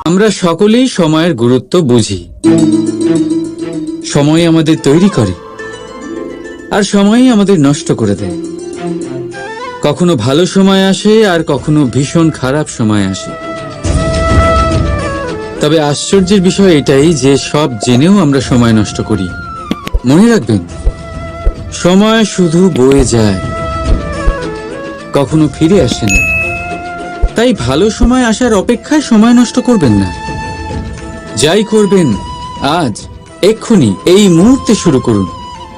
আমরা সকলেই সময়ের গুরুত্ব বুঝি। সময় আমাদের তৈরি করে আর সময়ই আমাদের নষ্ট করে দেয়। কখনো ভালো সময় আসে আর কখনো ভীষণ খারাপ সময় আসে। তবে আশ্চর্যের বিষয় এটাই যে সব জেনেও আমরা সময় নষ্ট করি। মনে রাখবেন, সময় শুধু বয়ে যায়, কখনো ফিরে আসে না। তাই ভালো সময় আসার অপেক্ষায় সময় নষ্ট করবেন না। যাই করবেন আজ, এক্ষুনি, এই মুহূর্তে শুরু করুন।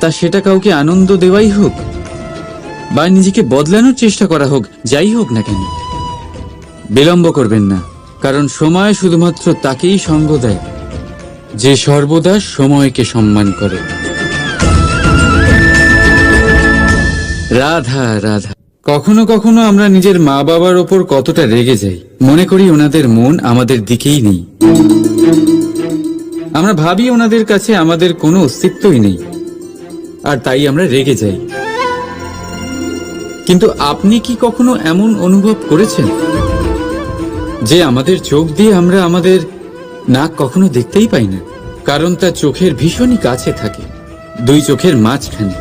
তা সেটা কাউকে আনন্দ দেওয়াই হোক বা নিজেকে বদলানোর চেষ্টা করা হোক, যাই হোক না কেন, বিলম্ব করবেন না। কারণ সময় শুধুমাত্র তাকেই সঙ্গ দেয় যে সর্বদা সময়কে সম্মান করে। রাধা রাধা। কখনো কখনো আমরা নিজের মা বাবার ওপর কতটা রেগে যাই, মনে করি ওনাদের মন আমাদের দিকেই নেই। আমরা ভাবি ওনাদের কাছে আমাদের কোনো অস্তিত্বই নেই, আর তাই আমরা রেগে যাই। কিন্তু আপনি কি কখনো এমন অনুভব করেছেন যে আমাদের চোখ দিয়ে আমরা আমাদের নাক কখনো দেখতেই পাই না? কারণ তা চোখের ভীষণই কাছে থাকে, দুই চোখের মাঝখানে।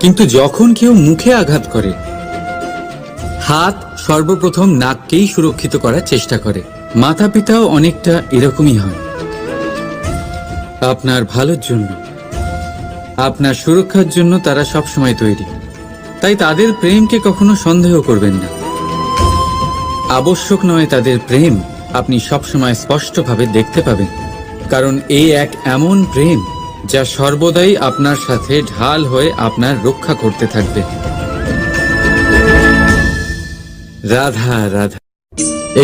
কিন্তু যখন কেউ মুখে আঘাত করে, হাত সর্বপ্রথম নাককেই সুরক্ষিত করার চেষ্টা করে। মাতা পিতাও অনেকটা এরকমই হয়। আপনার ভালোর জন্য, আপনার সুরক্ষার জন্য তারা সবসময় তৈরি। তাই তাদের প্রেমকে কখনো সন্দেহ করবেন না। আবশ্যক নয় তাদের প্রেম আপনি সবসময় স্পষ্টভাবে দেখতে পাবেন, কারণ এই এক এমন প্রেম যা সর্বদাই আপনার সাথে ঢাল হয়ে আপনার রক্ষা করতে থাকবে। রাধা রাধা।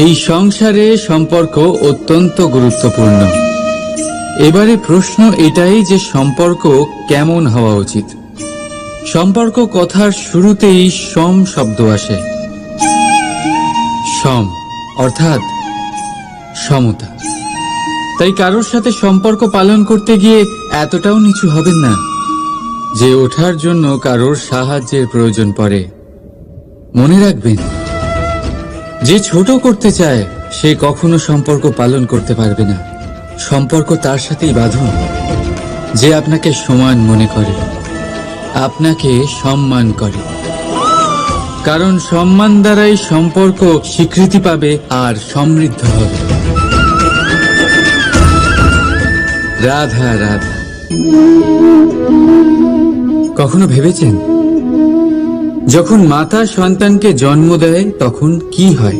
এই সংসারে সম্পর্ক অত্যন্ত গুরুত্বপূর্ণ। এবারে প্রশ্ন এটাই যে সম্পর্ক কেমন হওয়া উচিত। সম্পর্ক কথার শুরুতেই সম শব্দ আসে। সম অর্থাৎ সমতা। তাই কারোর সাথে সম্পর্ক পালন করতে গিয়ে এতটাও নিচু হবেন না যে ওঠার জন্য কারোর সাহায্যের প্রয়োজন পড়ে। মনে রাখবেন, যে ছোট করতে চায় সে কখনো সম্পর্ক পালন করতে পারবে না। সম্পর্ক তার সাথেই বাঁধুন যে আপনাকে সমান মনে করে, আপনাকে সম্মান করে। কারণ সম্মান দ্বারাই সম্পর্ক স্বীকৃতি পাবে আর সমৃদ্ধ হবে। রাধা রাধা। কখনো ভেবেছেন যখন মাতা সন্তানকে জন্ম দেয় তখন কি হয়?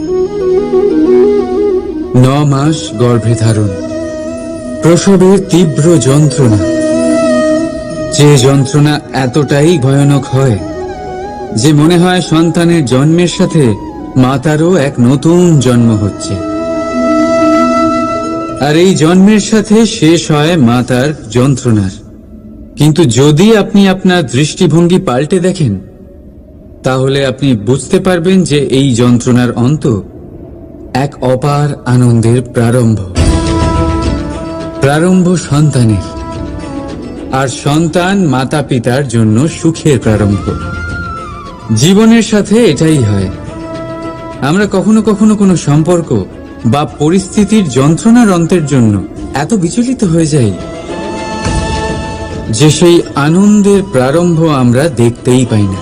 9 মাস গর্ভে ধারণ, প্রসবের তীব্র যন্ত্রণা, যে যন্ত্রণা এতটাই ভয়ানক হয় যে মনে হয় সন্তানের জন্মের সাথে মাতারও এক নতুন জন্ম হচ্ছে। আর এই জন্মের সাথে শেষ হয় মাতার যন্ত্রণার। কিন্তু যদি আপনি আপনার দৃষ্টিভঙ্গি পাল্টে দেখেন, তাহলে আপনি বুঝতে পারবেন যে এই যন্ত্রণার অন্ত এক অপার আনন্দের প্রারম্ভ। প্রারম্ভ সন্তানের, আর সন্তান মাতা পিতার জন্য সুখের প্রারম্ভ। জীবনের সাথে এটাই হয়। আমরা কখনো কখনো কোনো সম্পর্ক বা পরিস্থিতির যন্ত্রণার অন্তের জন্য এত বিচলিত হয়ে যাই যে সেই আনন্দের প্রারম্ভ আমরা দেখতেই পাই না।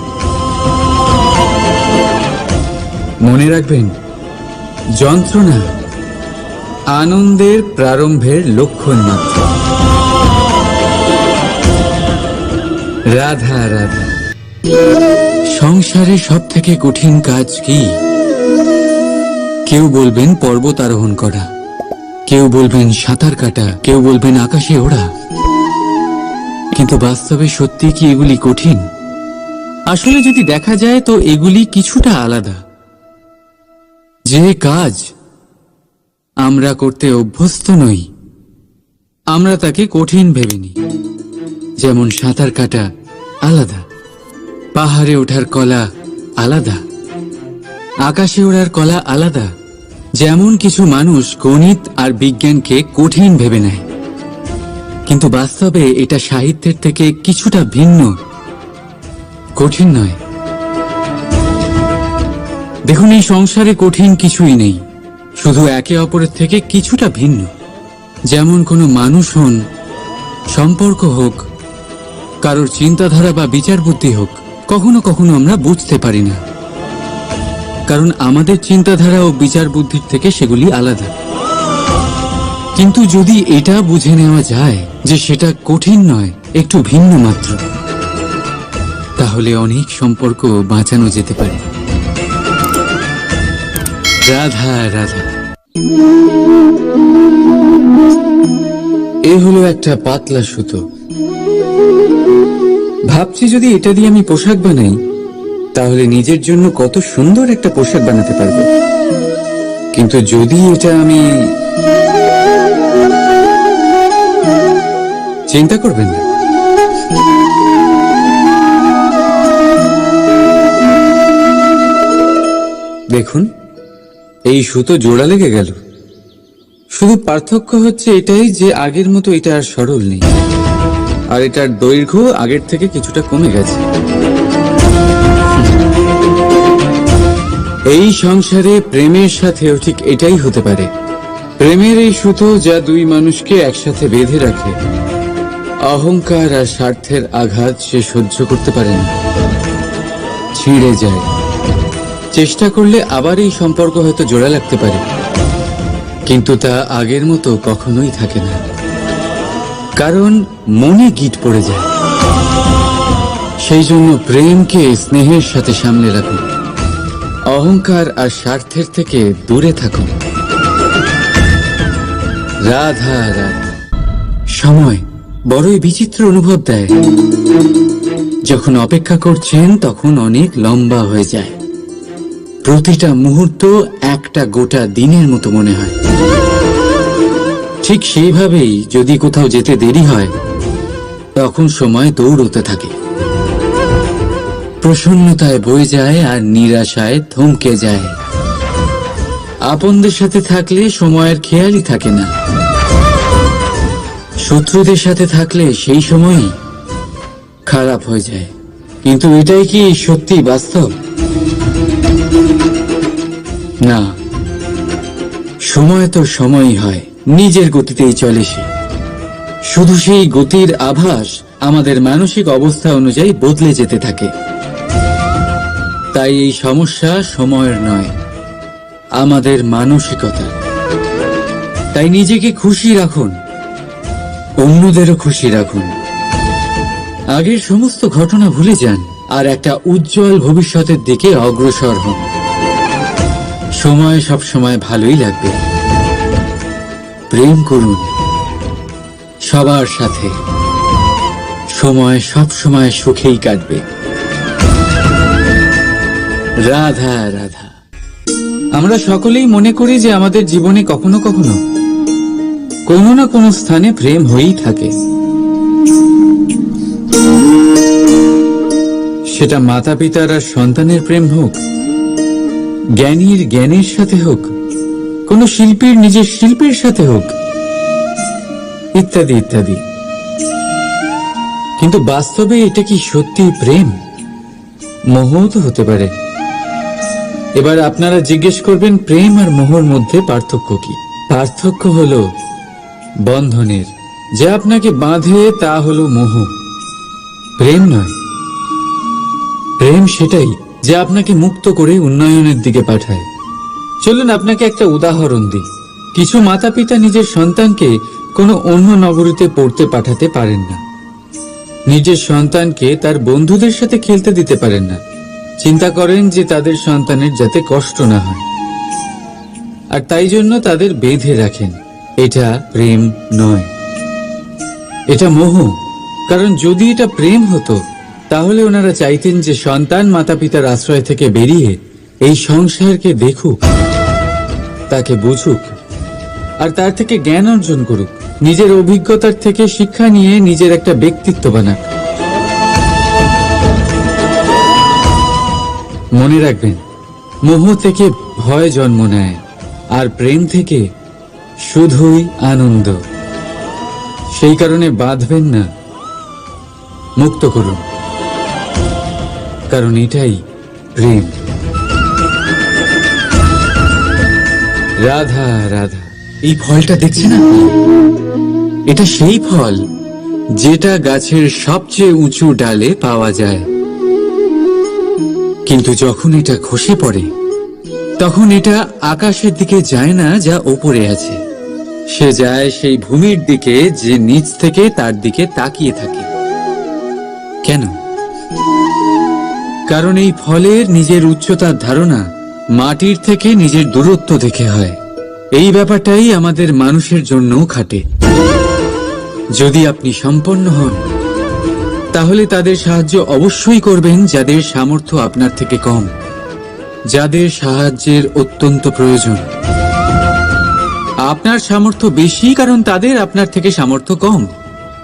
মনে রাখবেন, যন্ত্রণা আনন্দের প্রারম্ভের লক্ষণ মাত্র। রাধা রাধা। সংসারে সব থেকে কঠিন কাজ কি? কেউ বলবেন পর্বত আরোহণ করা, কেউ বলবেন সাঁতার কাটা, কেউ বলবেন আকাশে ওড়া। কিন্তু বাস্তবে সত্যি কি এগুলি কঠিন? আসলে যদি দেখা যায় তো এগুলি কিছুটা আলাদা। যে কাজ আমরা করতে অভ্যস্ত নই, আমরা তাকে কঠিন ভেবে নিই। যেমন সাঁতার কাটা আলাদা, পাহাড়ে ওঠার কলা আলাদা, আকাশে ওড়ার কলা আলাদা। যেমন কিছু মানুষ গণিত আর বিজ্ঞানকে কঠিন ভেবে নেয়, কিন্তু বাস্তবে এটা সাহিত্যের থেকে কিছুটা ভিন্ন, কঠিন নয়। দেখুন, এই সংসারে কঠিন কিছুই নেই, শুধু একে অপরের থেকে কিছুটা ভিন্ন। যেমন কোনো মানুষ হন, সম্পর্ক হোক, কারোর চিন্তাধারা বা বিচার বুদ্ধি হোক, কখনো কখনো আমরা বুঝতে পারি না, কারণ আমাদের চিন্তাধারা ও বিচার বুদ্ধির থেকে সেগুলি আলাদা। কিন্তু যদি এটা বুঝে নেওয়া যায় যে সেটা কঠিন নয়, একটু ভিন্ন মাত্র, তাহলে অনেক সম্পর্ক বাঁচানো যেতে পারে। রাধা রাধা। এ হলো একটা পাতলা সুতো। ভাবছি যদি এটা দিয়ে আমি পোশাক বানাই, তাহলে নিজের জন্য কত সুন্দর একটা পোশাক বানাতে পারবো। কিন্তু যদি এটা আমি, চিন্তা করবেন না, দেখুন এই সুতো জোড়া লেগে গেল। শুধু পার্থক্য হচ্ছে এটাই যে আগের মতো এটা আর সরল নেই, আর এটার দৈর্ঘ্য আগের থেকে কিছুটা কমে গেছে। এই সংসারে প্রেমের সাথেও ঠিক এটাই হতে পারে। প্রেমের এই সুতো যা দুই মানুষকে একসাথে বেঁধে রাখে, অহংকার আর স্বার্থের আঘাত সে সহ্য করতে পারে না, ছিঁড়ে যায়। চেষ্টা করলে আবার এই সম্পর্ক হয়তো জোড়া লাগতে পারে, কিন্তু তা আগের মতো কখনোই থাকে না, কারণ মনে গিট পড়ে যায়। সেই জন্য প্রেমকে স্নেহের সাথে সামলে রাখুন, অহংকার আর স্বার্থের থেকে দূরে থাকুন। রাধা রাধা। সময় বড়ই বিচিত্র অনুভব দেয়। যখন অপেক্ষা করছেন তখন অনেক লম্বা হয়ে যায়। প্রতিটা মুহূর্ত একটা গোটা দিনের মতো মনে হয়। ঠিক সেইভাবেই যদি কোথাও যেতে দেরি হয়, তখন সময় দৌড়তে থাকে। প্রসন্নতায় বয়ে যায় আর নিরাশায় থমকে যায়। আপনদের সাথে থাকলে সময়ের খেয়ালই থাকে না, শত্রুদের সাথে থাকলে সেই সময়ই খারাপ হয়ে যায়। কিন্তু এটাই কি সত্যি বাস্তব? না, সময় তো সময়ই হয়, নিজের গতিতেই চলে সে। শুধু সেই গতির আভাস আমাদের মানসিক অবস্থা অনুযায়ী বদলে যেতে থাকে। তাই এই সমস্যা সময়ের নয়, আমাদের মানসিকতা। তাই নিজেকে খুশি রাখুন, অন্যদেরও খুশি রাখুন। আগের সমস্ত ঘটনা ভুলে যান আর একটা উজ্জ্বল ভবিষ্যতের দিকে অগ্রসর হন। সময় সব সময় ভালোই লাগবে। প্রেম করুন সবার সাথে, সময় সব সময় সুখেই কাটবে। রাধা রাধা। আমরা সকলেই মনে করি যে আমাদের জীবনে কখনো কখনো কোনো না কোনো স্থানে প্রেম হয়েই থাকে। সেটা মাতা পিতার আর সন্তানের প্রেম হোক, জ্ঞানীর জ্ঞানের সাথে হোক, কোনো শিল্পীর নিজের শিল্পের সাথে হোক, ইত্যাদি ইত্যাদি। কিন্তু বাস্তবে এটা কি সত্যি প্রেম? মোহ তো হতে পারে। এবার আপনারা জিজ্ঞেস করবেন, প্রেম আর মোহর মধ্যে পার্থক্য কি? পার্থক্য হলো বন্ধনের। যা আপনাকে বাঁধে তা হলো মোহ, প্রেম নয়। প্রেম সেটাই যা আপনাকে মুক্ত করে উন্নয়নের দিকে পাঠায়। চলুন আপনাকে একটা উদাহরণ দিই। কিছু মাতা পিতা নিজের সন্তানকে কোনো অন্য নগরীতে পড়তে পাঠাতে পারেন না, নিজের সন্তানকে তার বন্ধুদের সাথে খেলতে দিতে পারেন না। চিন্তা করেন যে তাদের সন্তানের যাতে কষ্ট না হয়, আর তাই জন্য তাদের বেঁধে রাখেন। এটা প্রেম নয়, এটা মোহ। কারণ যদি এটা প্রেম হতো, তাহলে ওনারা চাইতেন যে সন্তান মাতা পিতার আশ্রয় থেকে বেরিয়ে এই সংসারকে দেখুক, তাকে বুঝুক, আর তার থেকে জ্ঞান অর্জন করুক, নিজের অভিজ্ঞতার থেকে শিক্ষা নিয়ে নিজের একটা ব্যক্তিত্ব বানাক। মনে রাখবেন, মোহ থেকে ভয় জন্ম নেয়, আর প্রেম থেকে শুধুই আনন্দ। সেই কারণে বাঁধবেন না, মুক্ত করুন, কারণ এটাই প্রেম। রাধা রাধা, এই ফলটা দেখছেন আপনি? এটা সেই ফল যেটা গাছের সবচেয়ে উঁচু ডালে পাওয়া যায়, কিন্তু যখন এটা খসে পড়ে তখন এটা আকাশের দিকে যায় না যা ওপরে আছে, সে যায় সেই ভূমির দিকে যে নিচ থেকে তার দিকে তাকিয়ে থাকে। কেন? কারণ এই ফলের নিজের উচ্চতার ধারণা মাটির থেকে নিজের দূরত্ব দেখে হয়। এই ব্যাপারটাই আমাদের মানুষের জন্যও খাটে। যদি আপনি সম্পন্ন হন তাহলে তাদের সাহায্য অবশ্যই করবেন যাদের সামর্থ্য আপনার থেকে কম, যাদের সাহায্যের অত্যন্ত প্রয়োজন। আপনার সামর্থ্য বেশি কারণ তাদের আপনার থেকে সামর্থ্য কম।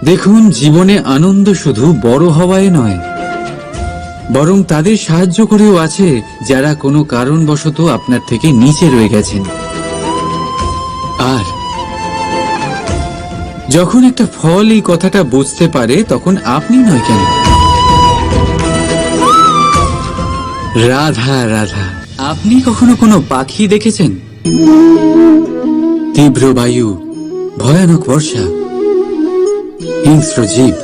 দেখুন, জীবনে আনন্দ শুধু বড় হওয়ায় নয়, বরং তাদের সাহায্য করেও আছে যারা কোনো কারণবশত আপনার থেকে নিচে রয়ে গেছেন। আর যখন একটা ফল এই কথাটা বুঝতে পারে তখন আপনি নয় কেন? রাধা রাধা, আপনি কখনো কোনো পাখি দেখেছেন? তীব্র বায়ু, ভয়ানক বর্ষা, হিংস্র জীব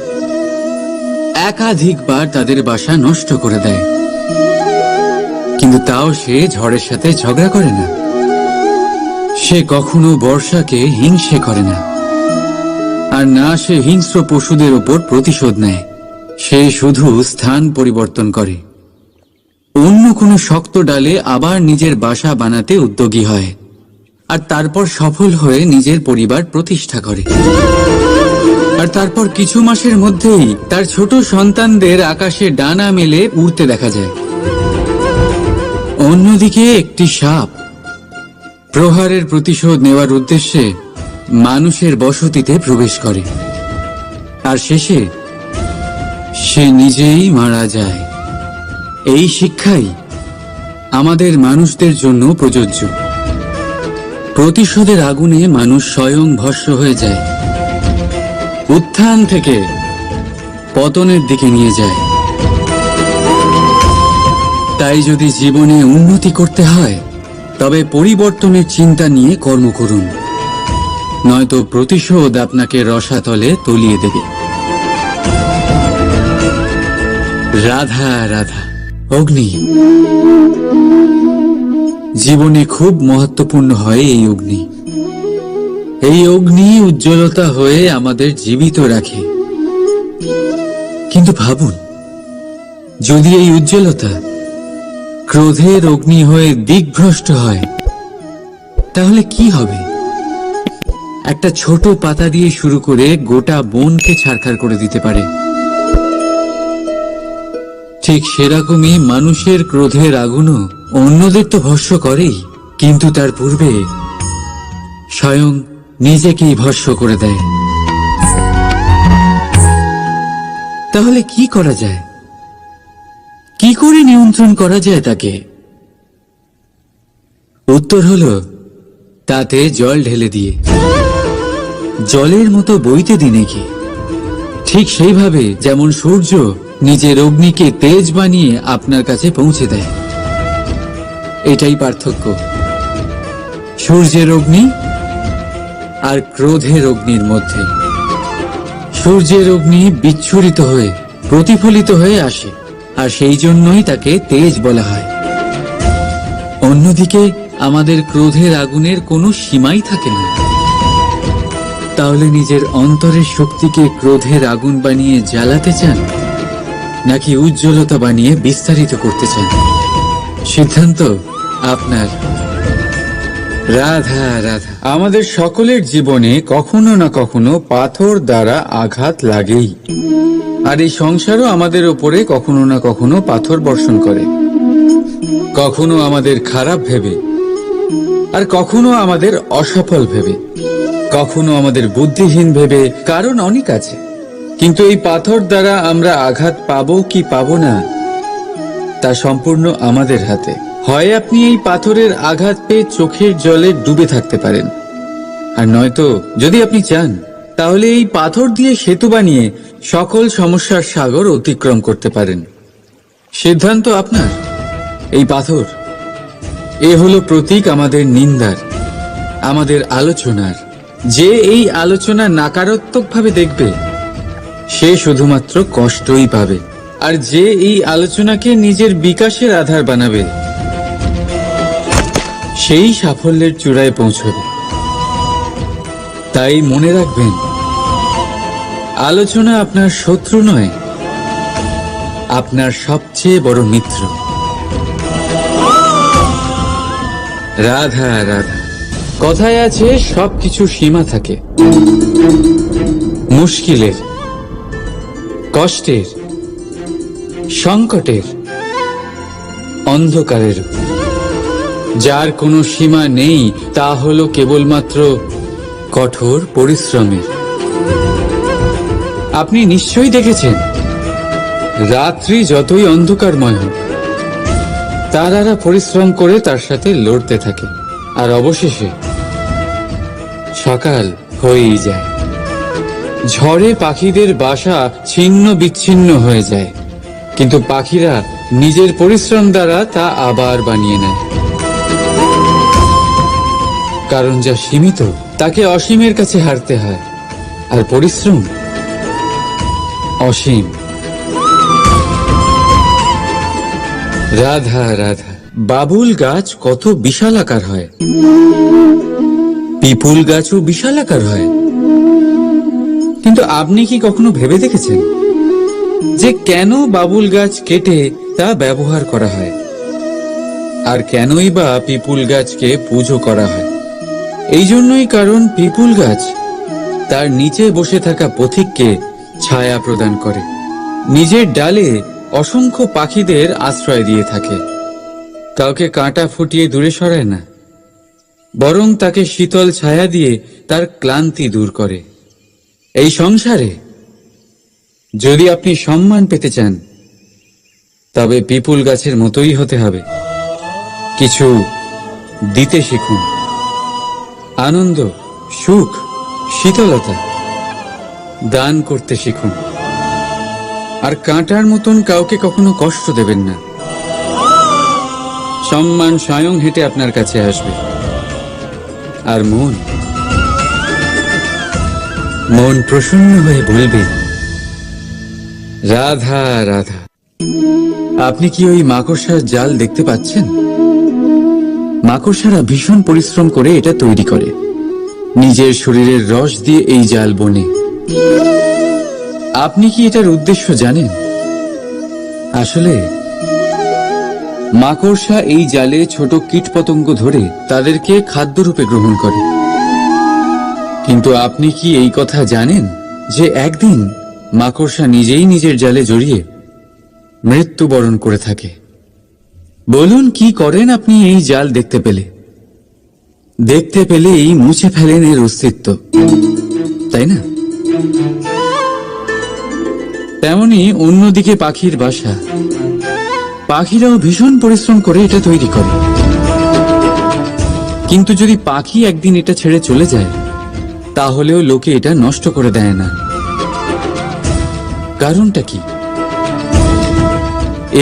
একাধিকবার তাদের বাসা নষ্ট করে দেয়, কিন্তু তাও সে ঝড়ের সাথে ঝগড়া করে না। সে কখনো বর্ষাকে হিংসে করে না, আর না সে হিংস্র পশুদের উপর প্রতিশোধ নেয়। সে শুধু স্থান পরিবর্তন করে, অন্য কোনো শক্ত ডালে আবার নিজের বাসা বানাতে উদ্যোগী হয়, আর তারপর সফল হয়ে নিজের পরিবার প্রতিষ্ঠা করে। আর তারপর কিছু মাসের মধ্যেই তার ছোট সন্তানদের আকাশে ডানা মেলে উড়তে দেখা যায়। অন্যদিকে একটি সাপ প্রহারের প্রতিশোধ নেওয়ার উদ্দেশ্যে মানুষের বসতিতে প্রবেশ করে, আর শেষে সে নিজেই মারা যায়। এই শিক্ষাই আমাদের মানুষদের জন্য প্রযোজ্য। প্রতিশোধের আগুনে মানুষ স্বয়ং ভস্ম হয়ে যায়, উত্থান থেকে পতনের দিকে নিয়ে যায়। তাই যদি জীবনে উন্নতি করতে হয় তবে পরিবর্তনের চিন্তা নিয়ে কর্ম করুন, নয়তো প্রতিশোধ আপনাকে রসাতলে তলিয়ে দেবে। রাধা রাধা। অগ্নি জীবনে খুব মহত্বপূর্ণ হয়। এই অগ্নি উজ্জ্বলতা হয়ে আমাদের জীবিত রাখে। কিন্তু ভাবুন, যদি এই উজ্জ্বলতা ক্রোধের অগ্নি হয়ে দিকভ্রষ্ট হয় তাহলে কি হবে? একটা ছোট পাতা দিয়ে শুরু করে গোটা বনকে ছারখার করে দিতে পারে। ঠিক সেরকমই মানুষের ক্রোধের আগুনও অন্যদের তো ভস্ম করেই, কিন্তু তার পূর্বে স্বয়ং নিজেকেই ভস্ম করে দেয়। তাহলে কি করা যায়? কি করে নিয়ন্ত্রণ করা যায় তাকে? উত্তর হলো তাতে জল ঢেলে দিয়ে, জলের মতো বইতে দিন নাকি। ঠিক সেইভাবে যেমন সূর্য নিজের অগ্নিকে তেজ বানিয়ে আপনার কাছে পৌঁছে দেয়। এটাই পার্থক্য সূর্যের অগ্নি আর ক্রোধের অগ্নির মধ্যে। সূর্যের অগ্নি বিচ্ছুরিত হয়ে প্রতিফলিত হয়ে আসে, আর সেই জন্যই তাকে তেজ বলা হয়। অন্যদিকে আমাদের ক্রোধের আগুনের কোনো সীমাই থাকে না। তাহলে নিজের অন্তরের শক্তিকে ক্রোধের আগুন বানিয়ে জ্বালাতে চান, নাকি উজ্জ্বলতা বানিয়ে বিস্তারিত করতে চান? সিদ্ধান্ত আপনার। রাধা রাধা। আমাদের সকলের জীবনে কখনো না কখনো পাথর দ্বারা আঘাত লাগেই, আর এই সংসারও আমাদের উপরে কখনো না কখনো পাথর বর্ষণ করে। কখনো আমাদের খারাপ ভেবে, আর কখনো আমাদের অসফল ভেবে, কখনো আমাদের বুদ্ধিহীন ভেবে। কারণ অনেক আছে, কিন্তু এই পাথর দ্বারা আমরা আঘাত পাবো কি পাবো না তা সম্পূর্ণ আমাদের হাতে। হয় আপনি এই পাথরের আঘাত পেয়ে চোখের জলে ডুবে থাকতে পারেন, আর নয়তো যদি আপনি চান তাহলে এই পাথর দিয়ে সেতু বানিয়ে সকল সমস্যার সাগর অতিক্রম করতে পারেন। সিদ্ধান্ত আপনার। এই পাথর, এ হলো প্রতীক আমাদের নিন্দার, আমাদের আলোচনার। যে এই আলোচনা নাকারাত্মকভাবে দেখবে সে শুধুমাত্র কষ্টই পাবে, আর যে এই আলোচনাকে নিজের বিকাশের আধার বানাবে সেই সাফল্যের চূড়ায় পৌঁছবে। তাই মনে রাখবেন, আলোচনা আপনার শত্রু নয়, আপনার সবচেয়ে বড় মিত্র। রাধা রাধা। কথায় আছে সবকিছু সীমা থাকে, মুশকিলের, কষ্টের, সংকটের, অন্ধকারের। যার কোনো সীমা নেই তা হলো কেবলমাত্র কঠোর পরিশ্রমের। আপনি নিশ্চয়ই দেখেছেন, রাত্রি যতই অন্ধকারময় হোক তারারা পরিশ্রম করে তার সাথে লড়তে থাকে, আর অবশেষে সকাল হয়েই যায়। ঝড়ে পাখিদের বাসা ছিন্ন বিচ্ছিন্ন হয়ে যায়, কিন্তু পাখিরা নিজের পরিশ্রম দ্বারা তা আবার বানিয়ে নেয়। কারণ যা সীমিত তাকে অসীমের কাছে হারতে হয়, আর পরিশ্রম অসীম। রাধা রাধা। বাবুল গাছ কত বিশালাকার হয়, পিপুল গাছও বিশালাকার হয়। কিন্তু আপনি কি কখনো ভেবে দেখেছেন যে কেন বাবুল গাছ কেটে তা ব্যবহার করা হয়, আর কেনই বা পিপুল গাছকে পুজো করা হয়? এই জন্যই, কারণ পিপুল গাছ তার নিচে বসে থাকা পথিককে ছায়া প্রদান করে, নিজের ডালে অসংখ্য পাখিদের আশ্রয় দিয়ে থাকে। কাউকে কাঁটা ফুটিয়ে দূরে সরায় না, বরং তাকে শীতল ছায়া দিয়ে তার ক্লান্তি দূর করে। এই সংসারে যদি আপনি সম্মান পেতে চান তবে পিপুল গাছের মতোই হতে হবে। কিছু দিতে শিখুন, আনন্দ, সুখ, শীতলতা দান করতে শিখুন। আর কাঁটার মতন কাউকে কখনো কষ্ট দেবেন না। সম্মান স্বয়ং হেঁটে আপনার কাছে আসবে। আর মন প্রসন্ন হয়ে বলবে, রাধা রাধা। আপনি কি ওই মাকড়সার জাল দেখতে পাচ্ছেন? মাকড়সারা ভীষণ পরিশ্রম করে এটা তৈরি করে, নিজের শরীরের রস দিয়ে এই জাল বোনে। আপনি কি এটার উদ্দেশ্য জানেন? আসলে মাকড়সা এই জালে ছোট কীটপতঙ্গ ধরে তাদেরকে খাদ্যরূপে গ্রহণ করে। কিন্তু আপনি কি এই কথা জানেন যে একদিন মাকড়সা নিজেই নিজের জালে জড়িয়ে মৃত্যুবরণ করে থাকে? বলুন, কি করেন আপনি এই জাল দেখতে পেলেই মুছে ফেলেন এর অস্তিত্ব, তাই না? তেমনি অন্যদিকে পাখির বাসা, পাখিরাও ভীষণ পরিশ্রম করে এটা তৈরি করে। কিন্তু যদি পাখি একদিন এটা ছেড়ে চলে যায় তাহলেও লোকে এটা নষ্ট করে দেয় না। কারণটা কি?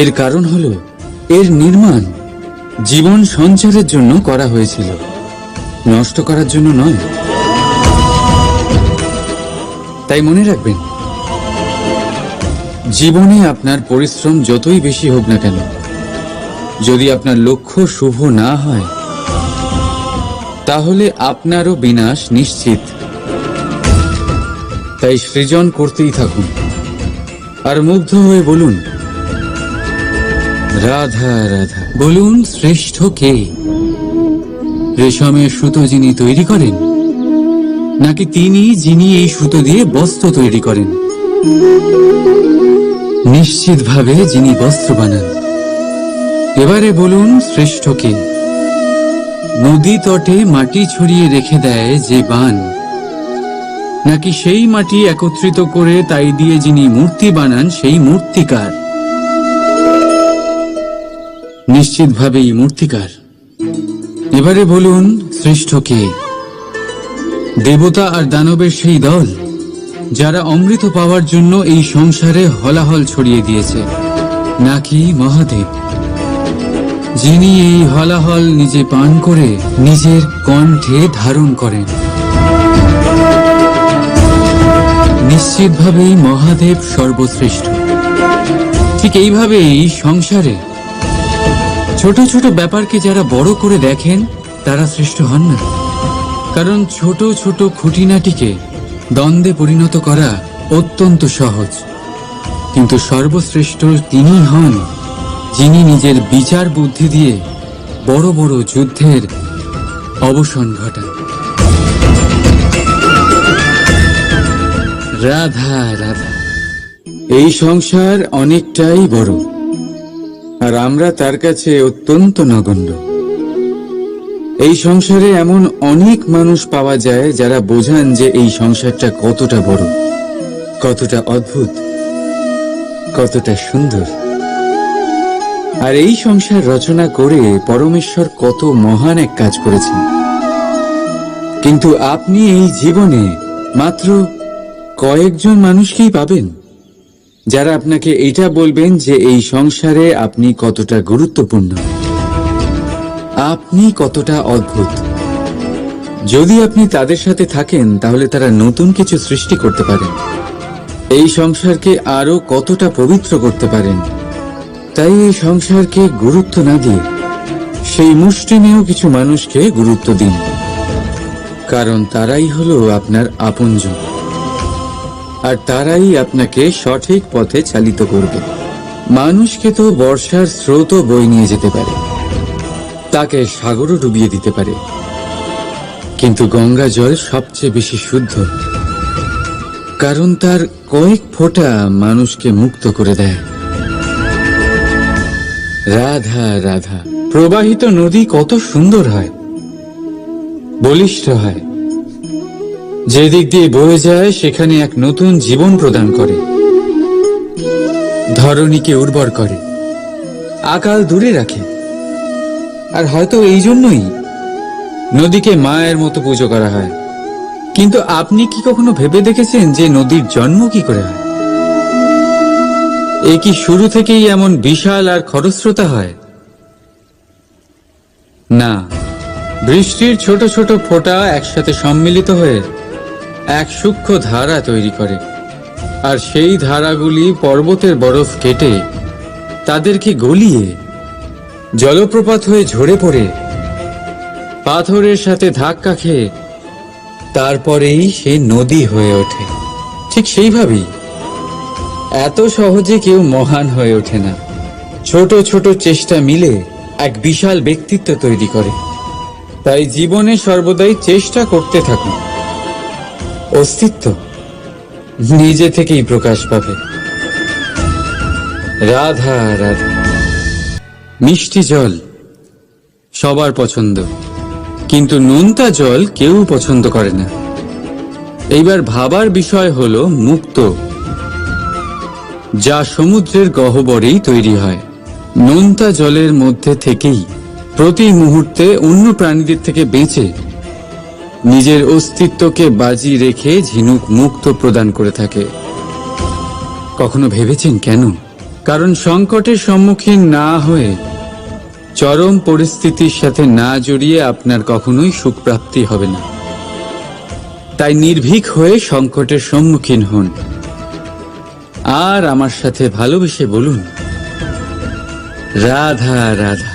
এর কারণ হলো এর নির্মাণ জীবন সঞ্চারের জন্য করা হয়েছিল, নষ্ট করার জন্য নয়। তাই মনে রাখবেন, জীবনে আপনার পরিশ্রম যতই বেশি হোক না কেন, যদি আপনার লক্ষ্য শুভ না হয় তাহলে আপনারও বিনাশ নিশ্চিত। তাই সৃজন করতেই থাকুন, আর মুগ্ধ হয়ে বলুন, রাধা রাধা। বলুন, শ্রেষ্ঠ কে? রেশমের সুতো যিনি তৈরি করেন, নাকি তিনি যিনি এই সুতো দিয়ে বস্ত্র তৈরি করেন? নিশ্চিতভাবে যিনি বস্ত্র বানান। এবারে বলুন, শ্রেষ্ঠ কে? নদী তটে মাটি ছড়িয়ে রেখে দেয় যে বান, নাকি সেই মাটি একত্রিত করে তাই দিয়ে যিনি মূর্তি বানান সেই মূর্তিকার? নিশ্চিতভাবেই মূর্তিকার। এবারে বলুন, শ্রেষ্ঠ কে? দেবতা আর দানবের সেই দল যারা অমৃত পাওয়ার জন্য এই সংসারে হলাহল ছড়িয়ে দিয়েছে, নাকি মহাদেব? যিনি এই হলাহল নিজে পান করে নিজের কণ্ঠে ধারণ করেন। নিশ্চিতভাবেই মহাদেব সর্বশ্রেষ্ঠ। ঠিক এইভাবেই সংসারে ছোট ছোট ব্যাপারকে যারা বড় করে দেখেন তারা শ্রেষ্ঠ হন না। কারণ ছোট ছোট খুঁটিনাটিকে দ্বন্দ্বে পরিণত করা অত্যন্ত সহজ, কিন্তু সর্বশ্রেষ্ঠ তিনি হন যিনি নিজের বিচার বুদ্ধি দিয়ে বড় বড় যুদ্ধের অবসান ঘটান। রাধা রাধা। এই সংসার অনেকটাই বড়, আর আমরা তার কাছে অত্যন্ত নগণ্য। এই সংসারে এমন অনেক মানুষ পাওয়া যায় যারা বোঝান যে এই সংসারটা কতটা বড়, কতটা অদ্ভুত, কতটা সুন্দর। আর এই সংসার রচনা করে পরমেশ্বর কত মহান এক কাজ করেছেন। কিন্তু আপনি এই জীবনে মাত্র কয়েকজন মানুষকেই পাবেন যারা আপনাকে এটা বলবেন যে এই সংসারে আপনি কতটা গুরুত্বপূর্ণ, আপনি কতটা অদ্ভুত। যদি আপনি তাদের সাথে থাকেন তাহলে তারা নতুন কিছু সৃষ্টি করতে পারেন, এই সংসারকে আরো কতটা পবিত্র করতে পারেন। তাই এই সংসারকে গুরুত্ব না দিয়ে সেই মুষ্টিমেয় কিছু মানুষকে গুরুত্ব দিন, কারণ তারাই হলো আপনার আপনজন, আর তারাই আপনাকে সঠিক পথে চালিত করবে। মানুষকে তো বর্ষার স্রোতও বয়ে নিয়ে যেতে পারে, তাকে সাগরও ডুবিয়ে দিতে পারে, কিন্তু গঙ্গা জল সবচেয়ে বেশি শুদ্ধ, কারণ তার কয়েক ফোঁটা মানুষকে মুক্ত করে দেয়। রাধা রাধা। প্রবাহিত নদী কত সুন্দর হয়, বলিষ্ঠ হয়, যেদিক দিয়ে বয়ে যায় সেখানে এক নতুন জীবন প্রদান করে, ধরণীকে উর্বর করে, আকাল দূরে রাখে। আর হয়তো এই জন্যই নদীকে মায়ের মতো পুজো করা হয়। কিন্তু আপনি কি কখনো ভেবে দেখেছেন যে নদীর জন্ম কি করে হয়? এ কি শুরু থেকেই এমন বিশাল আর খরস্রোতা হয়? না, বৃষ্টির ছোট ছোট ফোঁটা একসাথে সম্মিলিত হয়ে এক সূক্ষ্ম ধারা তৈরি করে, আর সেই ধারাগুলি পর্বতের বরফ কেটে তাদেরকে গলিয়ে জলপ্রপাত হয়ে ঝরে পড়ে পাথরের সাথে ধাক্কা খেয়ে তারপরেই সে নদী হয়ে ওঠে। ঠিক সেইভাবেই এত সহজে কেউ মহান হয়ে ওঠে না। ছোট ছোট চেষ্টা মিলে এক বিশাল ব্যক্তিত্ব তৈরি করে। তাই জীবনে সর্বদাই চেষ্টা করতে থাকুন, অস্তিত্ব নিজে থেকেই প্রকাশ পাবে। রাধা রাধা। মিষ্টি জল সবার পছন্দ, কিন্তু নোনতা জল কেউ পছন্দ করে না। এইবার ভাবার বিষয় হলো মুক্ত, যা সমুদ্রের গহ্বরেই তৈরি হয়। নোনতা জলের মধ্যে থেকেই প্রতি মুহূর্তে অন্য প্রাণীদের থেকে বেঁচে নিজের অস্তিত্বকে বাজি রেখে ঝিনুক মুক্ত প্রদান করে থাকে। কখনো ভেবেছেন কেন? কারণ সংকটের সম্মুখীন না হয়ে, চরম পরিস্থিতির সাথে না জড়িয়ে আপনার কখনোই সুখ প্রাপ্তি হবে না। তাই নির্ভীক হয়ে সংকটের সম্মুখীন হন, আর আমার সাথে ভালোবেসে বলুন রাধা রাধা।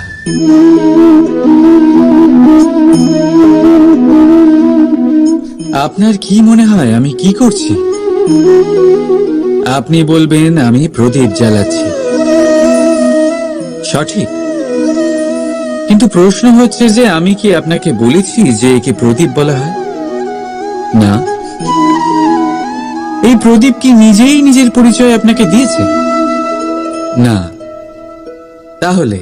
আপনার কি মনে হয় আমি কি করছি? আপনি বলবেন আমি প্রদীপ জ্বালাচ্ছি। সঠিক, কিন্তু প্রশ্ন হচ্ছে যে আমি কি আপনাকে বলেছি যে একে প্রদীপ বলা হয়? না। এই প্রদীপ কি নিজেই নিজের পরিচয় আপনাকে দিয়েছে? না। তাহলে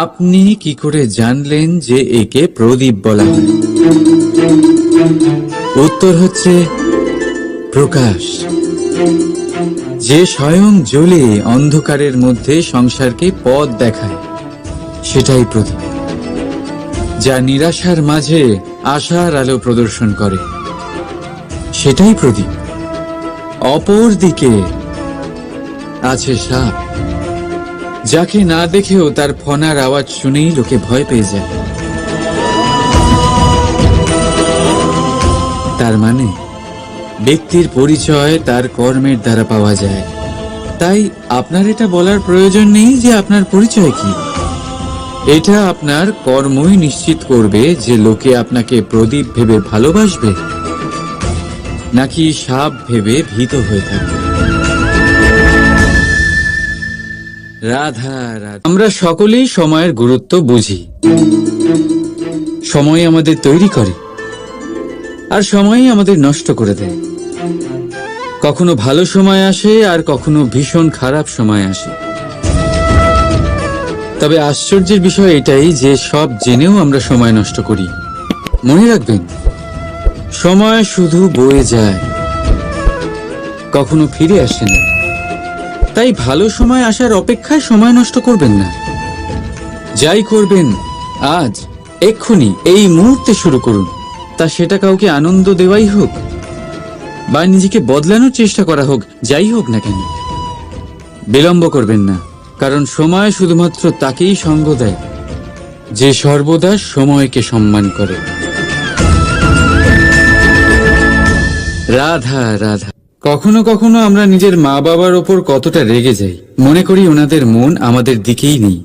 আপনি কি করে জানলেন যে একে প্রদীপ বলা হয়? উত্তর হচ্ছে প্রকাশ, যে স্বয়ং জ্বলে অন্ধকারের মধ্যে সংসারকে পথ দেখায়, সেটাই প্রদীপ। যা নিরাশার মাঝে আশার আলো প্রদর্শন করে, সেটাই প্রদীপ। অপর দিকে আছে সাপ, যাকে না দেখেও তার ফনার আওয়াজ শুনেই লোকে ভয় পেয়ে যায়। তার মানে ব্যক্তির পরিচয় তার কর্মের দ্বারা পাওয়া যায়। তাই আপনার এটা বলার প্রয়োজন নেই যে আপনার পরিচয় কি। এটা আপনার কর্মই নিশ্চিত করবে যে লোকে আপনাকে প্রদীপ ভেবে ভালোবাসবে নাকি সাপ ভেবে ভীত হয়ে থাকবে। রাধা রাধা। আমরা সকলেই সময়ের গুরুত্ব বুঝি। সময় আমাদের তৈরি করে আর সময়ই আমাদের নষ্ট করে দেয়। কখনো ভালো সময় আসে আর কখনো ভীষণ খারাপ সময় আসে। তবে আশ্চর্যের বিষয় এটাই যে সব জেনেও আমরা সময় নষ্ট করি। মনে রাখবেন, সময় শুধু বয়ে যায়, কখনো ফিরে আসে না। তাই ভালো সময় আসার অপেক্ষায় সময় নষ্ট করবেন না। যাই করবেন আজ, এক্ষুনি, এই মুহূর্তে শুরু করুন। তা সেটা কাউকে আনন্দ দেওয়াই হোক বা নিজেকে বদলানোর চেষ্টা করা হোক, যাই হোক না কেন, বিলম্ব করবেন না। কারণ সময় শুধুমাত্র তাকেই সঙ্গ দেয় যে সর্বদা সময়কে সম্মান করে। রাধা রাধা। কখনো কখনো আমরা নিজের মা বাবার ওপর কতটা রেগে যাই, মনে করি ওনাদের মন আমাদের দিকেই নেই।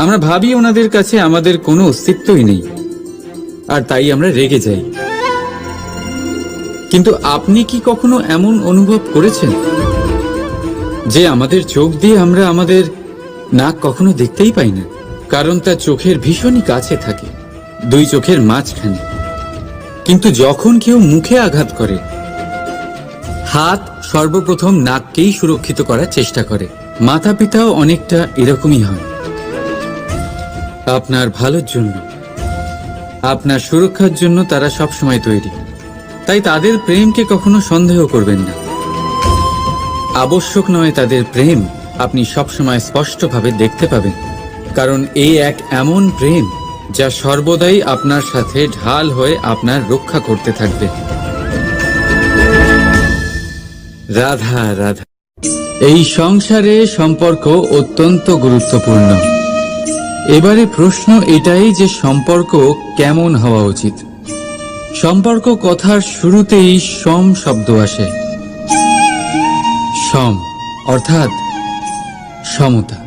আমরা ভাবি ওনাদের কাছে আমাদের কোনো অস্তিত্বই নেই, আর তাই আমরা রেগে যাই। কিন্তু আপনি কি কখনো এমন অনুভব করেছেন যে আমাদের চোখ দিয়ে আমরা আমাদের নাক কখনো দেখতেই পাই না? কারণ তা চোখের ভীষণই কাছে থাকে, দুই চোখের মাঝখানে। কিন্তু যখন কেউ মুখে আঘাত করে, হাত সর্বপ্রথম নাককেই সুরক্ষিত করার চেষ্টা করে। মাতা পিতাও অনেকটা এরকমই হয়। আপনার ভালোর জন্য, আপনার সুরক্ষার জন্য তারা সবসময় তৈরি। তাই তাদের প্রেমকে কখনো সন্দেহ করবেন না। আবশ্যক নয় তাদের প্রেম আপনি সবসময় স্পষ্টভাবে দেখতে পাবেন, কারণ এই এক এমন প্রেম যা সর্বদাই আপনার সাথে ঢাল হয়ে আপনার রক্ষা করতে থাকবে। রাধা রাধা। এই সংসারে সম্পর্ক অত্যন্ত গুরুত্বপূর্ণ। এবারে প্রশ্ন এটাই যে সম্পর্ক কেমন হওয়া উচিত। সম্পর্ক কথার শুরুতেই সম শব্দ আসে। সম অর্থাৎ সমতা।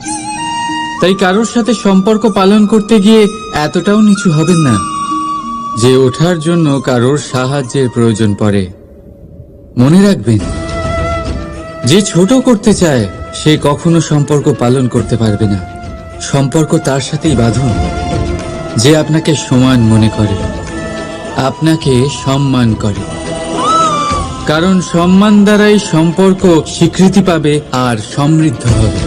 তাই কারোর সাথে সম্পর্ক পালন করতে গিয়ে এতটাও নিচু হবেন না যে ওঠার জন্য কারোর সাহায্যের প্রয়োজন পড়ে। মনে রাখবেন, যে ছোট করতে চায় সে কখনো সম্পর্ক পালন করতে পারবে না। সম্পর্ক তার সাথেই বাঁধুন যে আপনাকে সমান মনে করে, আপনাকে সম্মান করে। কারণ সম্মান দ্বারাই সম্পর্ক স্বীকৃতি পাবে আর সমৃদ্ধ হবে।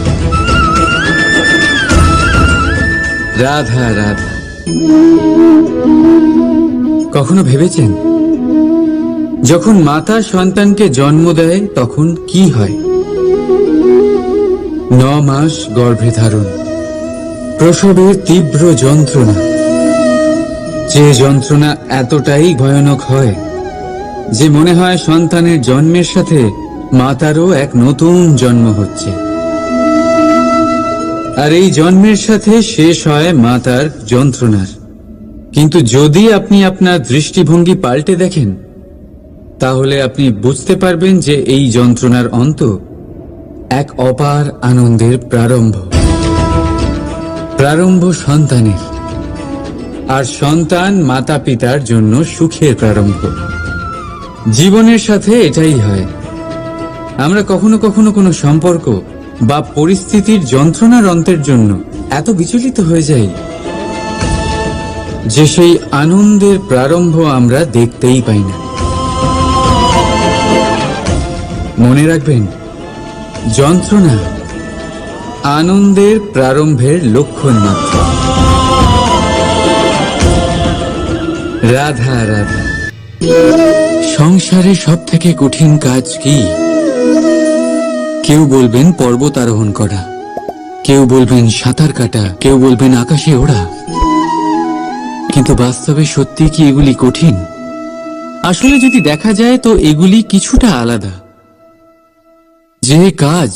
রাধা রাধা। কখনো ভেবেছেন যখন মাতা সন্তানকে জন্ম দেয় তখন কি হয়? 9 মাস গর্ভে ধারণ, প্রসবের তীব্র যন্ত্রণা, যে যন্ত্রণা এতটাই ভয়ানক হয় যে মনে হয় সন্তানের জন্মের সাথে মাতারও এক নতুন জন্ম হচ্ছে। আর এই জন্মের সাথে শেষ হয় মাতার যন্ত্রণার। কিন্তু যদি আপনি আপনার দৃষ্টিভঙ্গি পাল্টে দেখেন, তাহলে আপনি বুঝতে পারবেন যে এই যন্ত্রণার অন্ত এক অপার আনন্দের প্রারম্ভ। প্রারম্ভ সন্তানের, আর সন্তান মাতা পিতার জন্য সুখের প্রারম্ভ। জীবনের সাথে এটাই হয়। আমরা কখনো কখনো কোনো সম্পর্ক বা পরিস্থিতির যন্ত্রণার অন্তের জন্য এত বিচলিত হয়ে যাই যে সেই আনন্দের প্রারম্ভ আমরা দেখতেই পাই না। মনে রাখবেন, যন্ত্রণা আনন্দের প্রারম্ভের লক্ষণ মাত্র। রাধা রাধা। সংসারে সব থেকে কঠিন কাজ কি? কেউ বলবেন পর্বত আরোহণ করা, কেউ বলবেন সাঁতার কাটা, কেউ বলবেন আকাশে ওড়া। কিন্তু বাস্তবে সত্যি কি এগুলি কঠিন? আসলে যদি দেখা যায় তো এগুলি কিছুটা আলাদা। যে কাজ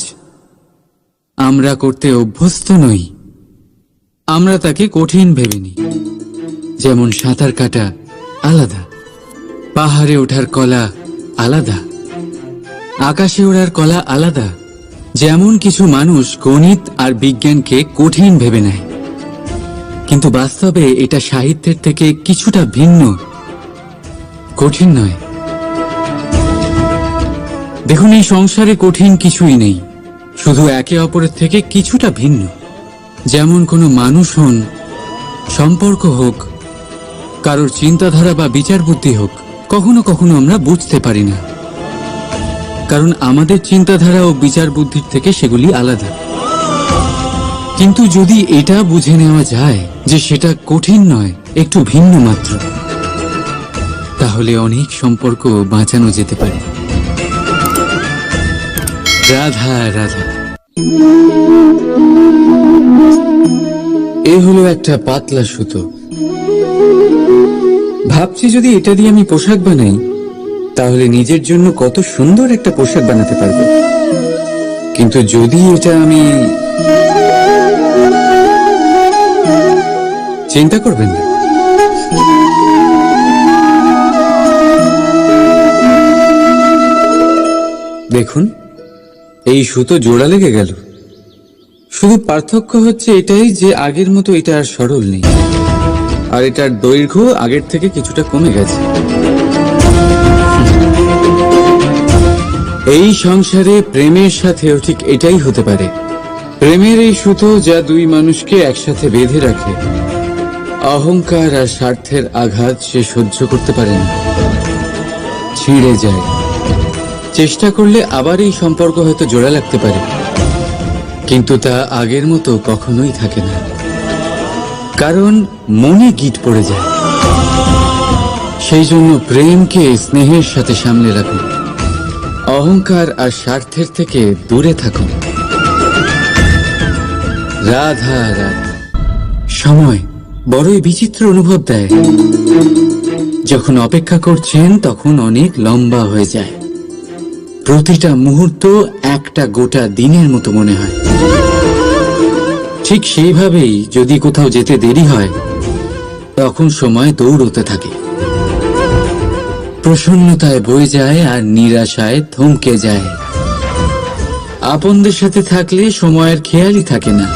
আমরা করতে অভ্যস্ত নই, আমরা তাকে কঠিন ভেবে নিই। যেমন সাঁতার কাটা আলাদা, পাহাড়ে ওঠার কলা আলাদা, আকাশে ওড়ার কলা আলাদা। যেমন কিছু মানুষ গণিত আর বিজ্ঞানকে কঠিন ভেবে নেয়, কিন্তু বাস্তবে এটা সাহিত্যের থেকে কিছুটা ভিন্ন, কঠিন নয়। দেখুন, এই সংসারে কঠিন কিছুই নেই, শুধু একে অপরের থেকে কিছুটা ভিন্ন। যেমন কোনো মানুষ হন, সম্পর্ক হোক, কারোর চিন্তাধারা বা বিচার বুদ্ধি হোক, কখনো কখনো আমরা বুঝতে পারি না, কারণ আমাদের চিন্তাধারা ও বিচার বুদ্ধির থেকে সেগুলি আলাদা। কিন্তু যদি এটা বুঝে নেওয়া যায় যে সেটা কঠিন নয়, একটু ভিন্ন মাত্র, তাহলে অনেক সম্পর্ক বাঁচানো যেতে পারে। রাধা রাধা। এ হলো একটা পাতলা সুতো। ভাবছি যদি এটা দিয়ে আমি পোশাক বানাই, তাহলে নিজের জন্য কত সুন্দর একটা পোশাক বানাতে পারবো। কিন্তু যদি এটা আমি, চিন্তা করবেন না, দেখুন এই সুতো জোড়া লেগে গেল। শুধু পার্থক্য হচ্ছে এটাই যে আগের মতো এটা আর সরল নেই, আর এটার দৈর্ঘ্য আগের থেকে কিছুটা কমে গেছে। এই সংসারে প্রেমের সাথেও ঠিক এটাই হতে পারে। প্রেমের এই সুতো যা দুই মানুষকে একসাথে বেঁধে রাখে, অহংকার আর স্বার্থের আঘাত সে সহ্য করতে পারে না, ছিঁড়ে যায়। চেষ্টা করলে আবার এই সম্পর্ক হয়তো জোড়া লাগতে পারে, কিন্তু তা আগের মতো কখনোই থাকে না, কারণ মনে গিট পড়ে যায়। সেই জন্য প্রেমকে স্নেহের সাথে সামলে রাখুন, অহংকার আর স্বার্থের থেকে দূরে থাকুন। রাধা রাধা। সময় বড়ই বিচিত্র অনুভব দেয়। যখন অপেক্ষা করছেন তখন অনেক লম্বা হয়ে যায়, প্রতিটা মুহূর্ত একটা গোটা দিনের মতো মনে হয়। ঠিক সেইভাবেই যদি কোথাও যেতে দেরি হয়, তখন সময় দৌড়তে থাকে, প্রসন্নতায় বয়ে যায় আর নিরাশায় থমকে যায়। আপনদের সাথে থাকলে সময়ের খেয়ালই থাকে না,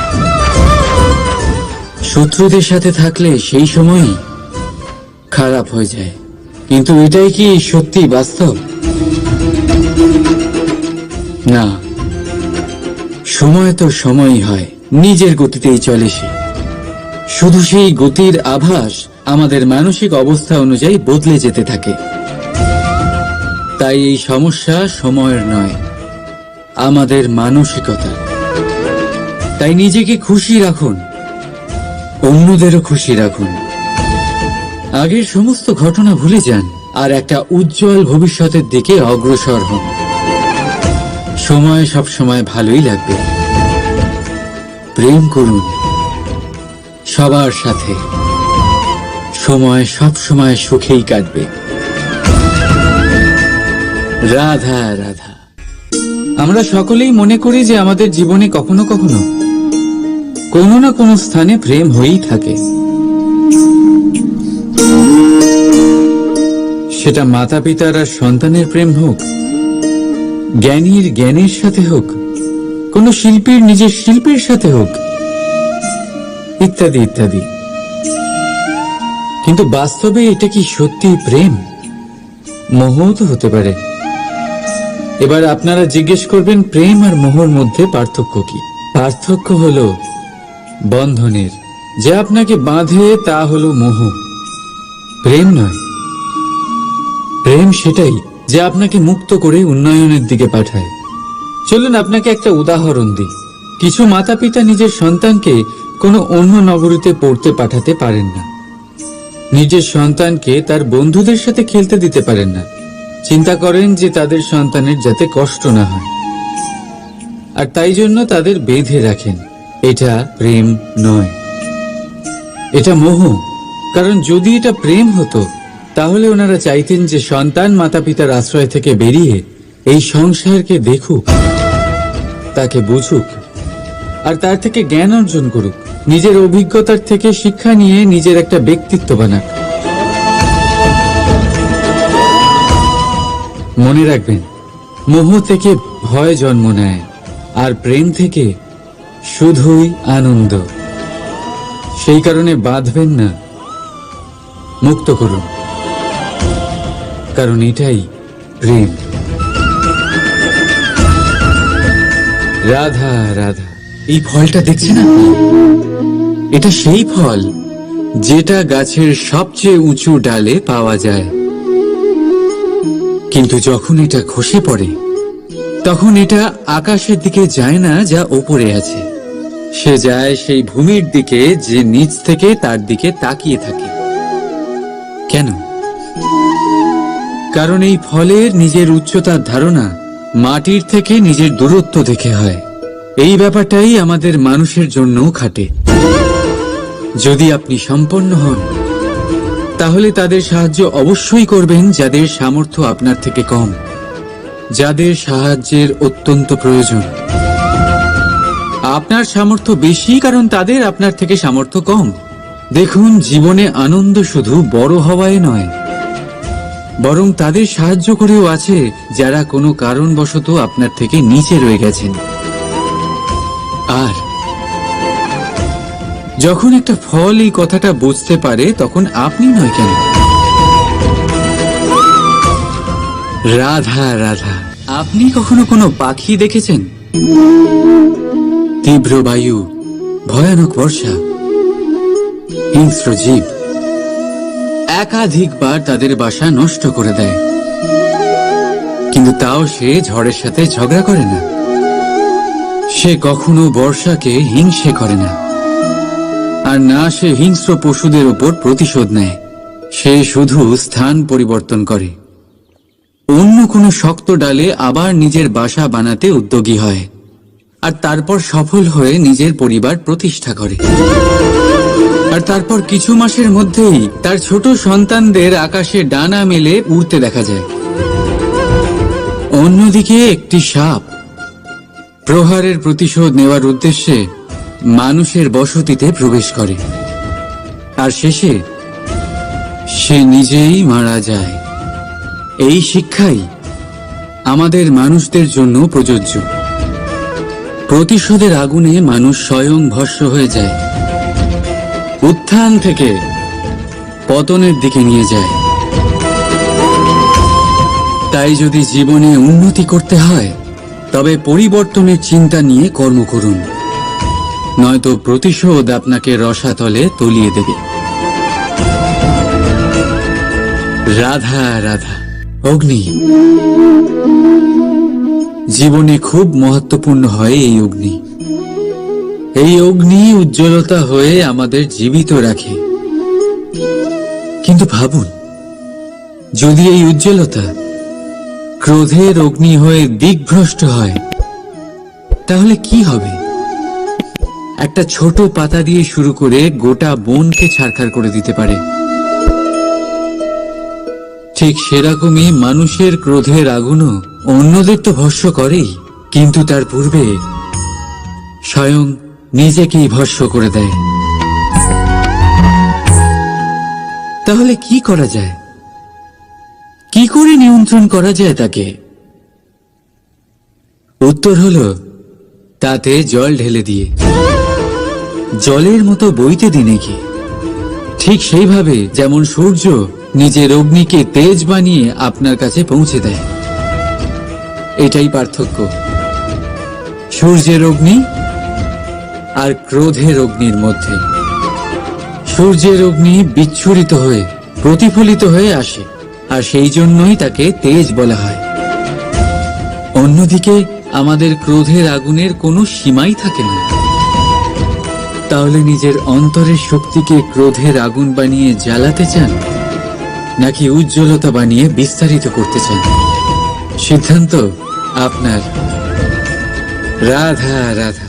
শত্রুদের সাথে থাকলে সেই সময়ই খারাপ হয়ে যায়। কিন্তু এটাই কি সত্যি বাস্তব? না, সময় তো সময়ই হয়, নিজের গতিতেই চলে সে। শুধু সেই গতির আভাস আমাদের মানসিক অবস্থা অনুযায়ী বদলে যেতে থাকে। তাই এই সমস্যা সময়ের নয়, আমাদের মানসিকতা। তাই নিজেকে খুশি রাখুন, অন্যদেরও খুশি রাখুন। আগের সমস্ত ঘটনা ভুলে যান আর একটা উজ্জ্বল ভবিষ্যতের দিকে অগ্রসর হন। সময় সব সময় ভালোই লাগবে। প্রেম করুন সবার সাথে, সময় সব সময় সুখেই কাটবে। রাধা রাধা। আমরা সকলেই মনে করি যে আমাদের জীবনে কখনো কখনো কোনো না কোনো স্থানে প্রেম হয়েই থাকে। সেটা মাতা পিতার আর সন্তানের প্রেম হোক, জ্ঞানীর জ্ঞানের সাথে হোক, কোনো শিল্পীর নিজের শিল্পীর সাথে হোক, ইত্যাদি ইত্যাদি। কিন্তু বাস্তবে এটা কি সত্যি প্রেম? মোহও তো হতে পারে। এবার আপনারা জিজ্ঞেস করবেন, প্রেম আর মোহর মধ্যে পার্থক্য কি? পার্থক্য হলো বন্ধনের। যে আপনাকে বাঁধে তা হলো মোহ, প্রেম নয়। প্রেম সেটাই যে আপনাকে মুক্ত করে উন্নয়নের দিকে পাঠায়। চলুন আপনাকে একটা উদাহরণ দিই। কিছু মাতা পিতা নিজের সন্তানকে কোনো অন্য নগরীতে পড়তে পাঠাতে পারেন না, নিজের সন্তানকে তার বন্ধুদের সাথে খেলতে দিতে পারেন না। চিন্তা করেন যে তাদের সন্তানের যাতে কষ্ট না হয়, আর তাই জন্য তাদের বেঁধে রাখেন। এটা প্রেম নয়, এটা মোহ। কারণ যদি এটা প্রেম হতো, তাহলে ওনারা চাইতেন যে সন্তান মাতা পিতার আশ্রয় থেকে বেরিয়ে এই সংসারকে দেখুক, তাকে বুঝুক, আর তার থেকে জ্ঞান অর্জন করুক, নিজের অভিজ্ঞতার থেকে শিক্ষা নিয়ে নিজের একটা ব্যক্তিত্ব বানাক। মনে রাখবেন, মোহ থেকে ভয় জন্ম নেয়, আর প্রেম থেকে শুধুই আনন্দ। সেই কারণে বাঁধবেন না, মুক্ত করুন, কারণ এটাই প্রেম। রাধা রাধা। এই ফলটা দেখছেন আপনি? এটা সেই ফল যেটা গাছের সবচেয়ে উঁচু ডালে পাওয়া যায়, কিন্তু যখন এটা খসে পড়ে তখন এটা আকাশের দিকে যায় না যা ওপরে আছে, সে যায় সেই ভূমির দিকে যে নিচ থেকে তার দিকে তাকিয়ে থাকে। কেন? কারণ এই ফলের নিজের উচ্চতার ধারণা মাটির থেকে নিজের দূরত্ব দেখে হয়। এই ব্যাপারটাই আমাদের মানুষের জন্যও খাটে। যদি আপনি সম্পন্ন হন, তাহলে তাদের সাহায্য অবশ্যই করবেন যাদের সামর্থ্য আপনার থেকে কম, যাদের সাহায্যের অত্যন্ত প্রয়োজন। আপনার সামর্থ্য বেশি কারণ তাদের আপনার থেকে সামর্থ্য কম। দেখুন, জীবনে আনন্দ শুধু বড় হওয়ায় নয়, বরং তাদের সাহায্য করেও আছে যারা কোনো কারণবশত আপনার থেকে নিচে রয়ে গেছেন। আর যখন একটা ফল এই কথাটা বুঝতে পারে, তখন আপনি নয় কেন? রাধা রাধা। আপনি কখনো কোনো পাখি দেখেছেন? তীব্র বায়ু, ভয়ানক বর্ষা, হিংস্র জীব একাধিকবার তাদের বাসা নষ্ট করে দেয়, কিন্তু তাও সে ঝড়ের সাথে ঝগড়া করে না। সে কখনো বর্ষাকে হিংসে করে না, আর না সে হিংস্র পশুদের উপর প্রতিশোধ নেয়। সে শুধু স্থান পরিবর্তন করে, অন্য কোনো শক্ত ডালে আবার নিজের বাসা বানাতে উদ্যোগী হয়, আর তারপর সফল হয়ে নিজের পরিবার প্রতিষ্ঠা করে। আর তারপর কিছু মাসের মধ্যেই তার ছোট সন্তানদের আকাশে ডানা মেলে উড়তে দেখা যায়। অন্যদিকে একটি সাপ প্রহারের প্রতিশোধ নেওয়ার উদ্দেশ্যে মানুষের বসতিতে প্রবেশ করে, আর শেষে সে নিজেই মারা যায়। এই শিক্ষাই আমাদের মানুষদের জন্য প্রযোজ্য। প্রতিশোধের আগুনে মানুষ স্বয়ং ভস্ম হয়ে যায়, উত্থান থেকে পতনের দিকে নিয়ে যায়। তাই যদি জীবনে উন্নতি করতে হয়, তবে পরিবর্তনের চিন্তা নিয়ে কর্ম করুন, নয়তো প্রতিশোধ আপনাকে রসাতলে তলিয়ে দেবে। রাধা রাধা। অগ্নি জীবনে খুব মহত্বপূর্ণ হয়। এই অগ্নি উজ্জ্বলতা হয়ে আমাদের জীবিত রাখে। কিন্তু ভাবুন, যদি এই উজ্জ্বলতা ক্রোধের অগ্নি হয়ে দিকভ্রষ্ট হয়, তাহলে কি হবে? একটা ছোট পাতা দিয়ে শুরু করে গোটা বনকে ছারখার করে দিতে পারে। ঠিক সেরকমই মানুষের ক্রোধের আগুনও অন্যদের তো ভস্ম করেই, কিন্তু তার পূর্বে স্বয়ং নিজেকেই ভস্ম করে দেয়। তাহলে কি করা যায়? কি করে নিয়ন্ত্রণ করা যায় তাকে? উত্তর হলো, তাতে জল ঢেলে দিয়ে, জলের মতো বইতে দিন একে। ঠিক সেইভাবে যেমন সূর্য নিজের অগ্নিকে তেজ বানিয়ে আপনার কাছে পৌঁছে দেয়। এটাই পার্থক্য সূর্যের অগ্নি আর ক্রোধের অগ্নির মধ্যে। সূর্যের অগ্নি বিচ্ছুরিত হয়ে প্রতিফলিত হয়ে আসে, আর সেই জন্যই তাকে তেজ বলা হয়। অন্যদিকে আমাদের ক্রোধের আগুনের কোনো সীমাই থাকে না। তাহলে নিজের অন্তরের শক্তিকে ক্রোধের আগুন বানিয়ে জ্বালাতে চান, নাকি উজ্জ্বলতা বানিয়ে বিস্তারিত করতে চান? সিদ্ধান্ত আপনার। রাধা রাধা।